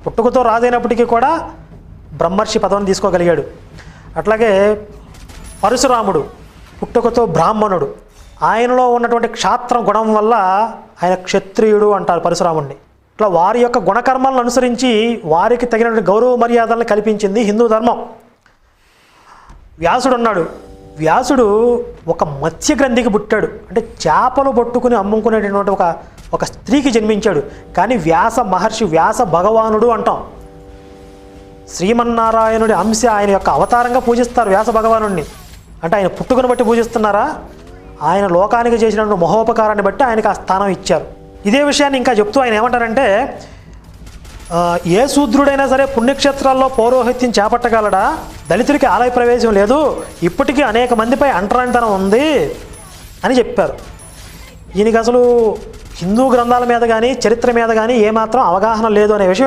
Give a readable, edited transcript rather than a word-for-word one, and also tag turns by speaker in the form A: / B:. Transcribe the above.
A: పుట్టుకతో రాజైనప్పటికీ కూడా బ్రహ్మర్షి పదవిని తీసుకోగలిగాడు. అట్లాగే పరశురాముడు పుట్టుకతో బ్రాహ్మణుడు, ఆయనలో ఉన్నటువంటి క్షాత్ర గుణం వల్ల ఆయన క్షత్రియుడు అంటారు పరశురాముడిని. ఇట్లా వారి యొక్క గుణకర్మలను అనుసరించి వారికి తగినటువంటి గౌరవ మర్యాదలను కల్పించింది హిందూ ధర్మం. వ్యాసుడు ఉన్నాడు. వ్యాసుడు ఒక మత్స్య గ్రంథికి పుట్టాడు, అంటే చేపలు పట్టుకుని అమ్ముకునేటటువంటి ఒక స్త్రీకి జన్మించాడు. కానీ వ్యాస మహర్షి, వ్యాస భగవానుడు అంటాం. శ్రీమన్నారాయణుడి అంశ, ఆయన యొక్క అవతారంగా పూజిస్తారు వ్యాస భగవానుడిని. అంటే ఆయన పుట్టుకను బట్టి పూజిస్తున్నారా? ఆయన లోకానికి చేసినటువంటి మహోపకారాన్ని బట్టి ఆయనకు ఆ స్థానం ఇచ్చారు. ఇదే విషయాన్ని ఇంకా చెప్తూ ఆయన ఏమంటారంటే, ఏ శూద్రుడైనా సరే పుణ్యక్షేత్రాల్లో పౌరోహిత్యం చేపట్టగలడా? దళితుడికి ఆలయ ప్రవేశం లేదు, ఇప్పటికీ అనేక మందిపై అంటరానితనం ఉంది అని చెప్పారు. ఈయనకి అసలు హిందూ గ్రంథాల మీద కానీ చరిత్ర మీద కానీ ఏమాత్రం అవగాహన లేదు అనే విషయం